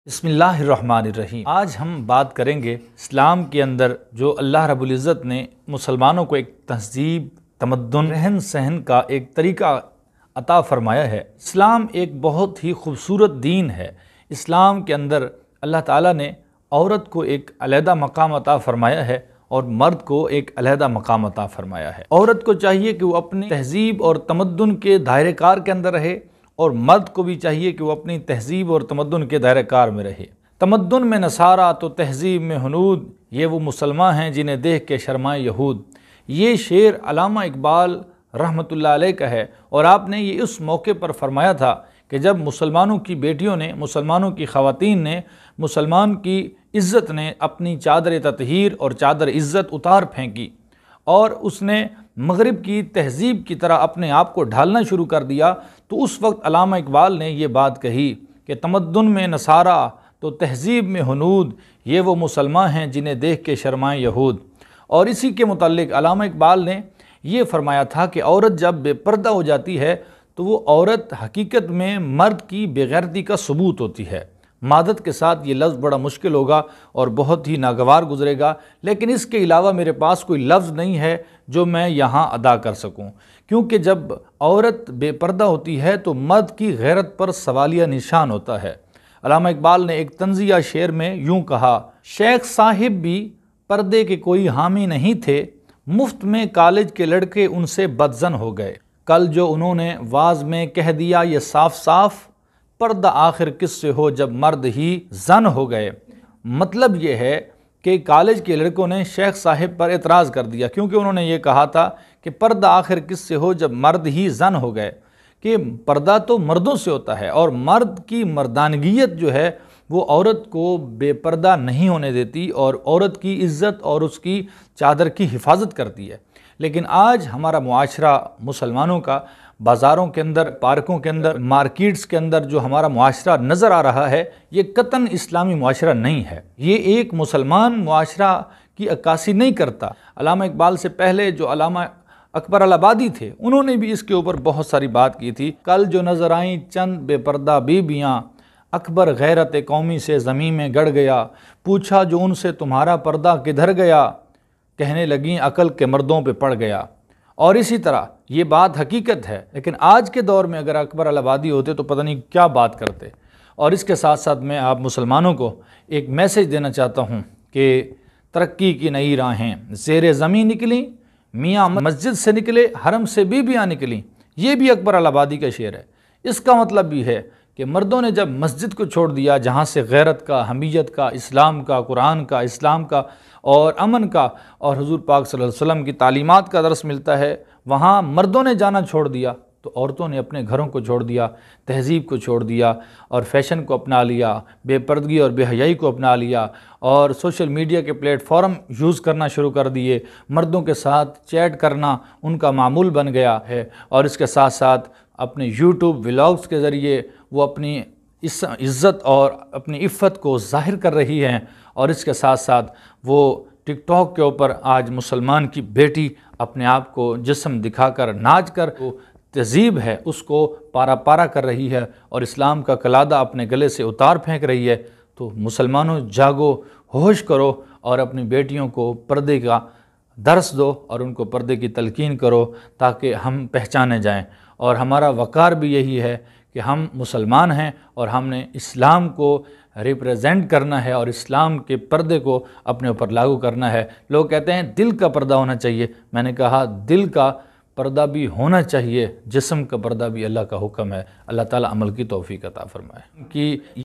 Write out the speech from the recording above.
بسم اللہ الرحمن الرحیم۔ آج ہم بات کریں گے اسلام کے اندر جو اللہ رب العزت نے مسلمانوں کو ایک تہذیب، تمدن، رہن سہن کا ایک طریقہ عطا فرمایا ہے۔ اسلام ایک بہت ہی خوبصورت دین ہے۔ اسلام کے اندر اللہ تعالیٰ نے عورت کو ایک علیحدہ مقام عطا فرمایا ہے اور مرد کو ایک علیحدہ مقام عطا فرمایا ہے۔ عورت کو چاہیے کہ وہ اپنی تہذیب اور تمدن کے دائرہ کار کے اندر رہے اور مرد کو بھی چاہیے کہ وہ اپنی تہذیب اور تمدن کے دائرہ کار میں رہے۔ تمدن میں نصارہ تو تہذیب میں ہنود، یہ وہ مسلمان ہیں جنہیں دیکھ کے شرمائے یہود۔ یہ شعر علامہ اقبال رحمۃ اللہ علیہ کا ہے اور آپ نے یہ اس موقع پر فرمایا تھا کہ جب مسلمانوں کی بیٹیوں نے، مسلمانوں کی خواتین نے، مسلمان کی عزت نے اپنی چادر تطہیر اور چادر عزت اتار پھینکی اور اس نے مغرب کی تہذیب کی طرح اپنے آپ کو ڈھالنا شروع کر دیا، تو اس وقت علامہ اقبال نے یہ بات کہی کہ تمدن میں نصارہ تو تہذیب میں ہنود، یہ وہ مسلمان ہیں جنہیں دیکھ کے شرمائے یہود۔ اور اسی کے متعلق علامہ اقبال نے یہ فرمایا تھا کہ عورت جب بے پردہ ہو جاتی ہے تو وہ عورت حقیقت میں مرد کی بے غیرتی کا ثبوت ہوتی ہے۔ مادت کے ساتھ یہ لفظ بڑا مشکل ہوگا اور بہت ہی ناگوار گزرے گا، لیکن اس کے علاوہ میرے پاس کوئی لفظ نہیں ہے جو میں یہاں ادا کر سکوں، کیونکہ جب عورت بے پردہ ہوتی ہے تو مرد کی غیرت پر سوالیہ نشان ہوتا ہے۔ علامہ اقبال نے ایک طنزیہ شعر میں یوں کہا: شیخ صاحب بھی پردے کے کوئی حامی نہیں تھے، مفت میں کالج کے لڑکے ان سے بدظن ہو گئے۔ کل جو انہوں نے واز میں کہہ دیا یہ صاف صاف، پردہ آخر کس سے ہو جب مرد ہی زن ہو گئے۔ مطلب یہ ہے کہ کالج کے لڑکوں نے شیخ صاحب پر اعتراض کر دیا، کیونکہ انہوں نے یہ کہا تھا کہ پردہ آخر کس سے ہو جب مرد ہی زن ہو گئے، کہ پردہ تو مردوں سے ہوتا ہے اور مرد کی مردانگیت جو ہے وہ عورت کو بے پردہ نہیں ہونے دیتی اور عورت کی عزت اور اس کی چادر کی حفاظت کرتی ہے۔ لیکن آج ہمارا معاشرہ مسلمانوں کا بازاروں کے اندر، پارکوں کے اندر، مارکیٹس کے اندر جو ہمارا معاشرہ نظر آ رہا ہے، یہ قطعاً اسلامی معاشرہ نہیں ہے۔ یہ ایک مسلمان معاشرہ کی عکاسی نہیں کرتا۔ علامہ اقبال سے پہلے جو علامہ اکبر الآبادی تھے، انہوں نے بھی اس کے اوپر بہت ساری بات کی تھی۔ کل جو نظر آئیں چند بے پردہ بیویاں، اکبر غیرت قومی سے زمین میں گڑ گیا، پوچھا جو ان سے تمہارا پردہ کدھر گیا، کہنے لگیں عقل کے مردوں پہ پڑ گیا۔ اور اسی طرح یہ بات حقیقت ہے، لیکن آج کے دور میں اگر اکبر الآبادی ہوتے تو پتہ نہیں کیا بات کرتے۔ اور اس کے ساتھ ساتھ میں آپ مسلمانوں کو ایک میسیج دینا چاہتا ہوں کہ ترقی کی نئی راہیں زیر زمین نکلیں، میاں مسجد سے نکلے، حرم سے بیویاں نکلیں، یہ بھی اکبر الآبادی کا شعر ہے۔ اس کا مطلب بھی ہے کہ مردوں نے جب مسجد کو چھوڑ دیا، جہاں سے غیرت کا، حمیت کا، اسلام کا، قرآن کا، اسلام کا اور امن کا اور حضور پاک صلی اللہ علیہ وسلم کی تعلیمات کا درس ملتا ہے، وہاں مردوں نے جانا چھوڑ دیا تو عورتوں نے اپنے گھروں کو چھوڑ دیا، تہذیب کو چھوڑ دیا اور فیشن کو اپنا لیا، بے پردگی اور بے حیائی کو اپنا لیا اور سوشل میڈیا کے پلیٹ فارم یوز کرنا شروع کر دیے۔ مردوں کے ساتھ چیٹ کرنا ان کا معمول بن گیا ہے اور اس کے ساتھ ساتھ اپنے یوٹیوب ولاگز کے ذریعے وہ اپنی عزت اور اپنی عفت کو ظاہر کر رہی ہیں، اور اس کے ساتھ ساتھ وہ ٹک ٹاک کے اوپر آج مسلمان کی بیٹی اپنے آپ کو جسم دکھا کر، ناچ کر، وہ تہذیب ہے اس کو پارا پارا کر رہی ہے اور اسلام کا کلادہ اپنے گلے سے اتار پھینک رہی ہے۔ تو مسلمانوں جاگو، ہوش کرو اور اپنی بیٹیوں کو پردے کا درس دو اور ان کو پردے کی تلقین کرو تاکہ ہم پہچانے جائیں۔ اور ہمارا وقار بھی یہی ہے کہ ہم مسلمان ہیں اور ہم نے اسلام کو ریپریزنٹ کرنا ہے اور اسلام کے پردے کو اپنے اوپر لاگو کرنا ہے۔ لوگ کہتے ہیں دل کا پردہ ہونا چاہیے، میں نے کہا دل کا پردہ بھی ہونا چاہیے، جسم کا پردہ بھی اللہ کا حکم ہے۔ اللہ تعالیٰ عمل کی توفیق عطا فرمائے کہ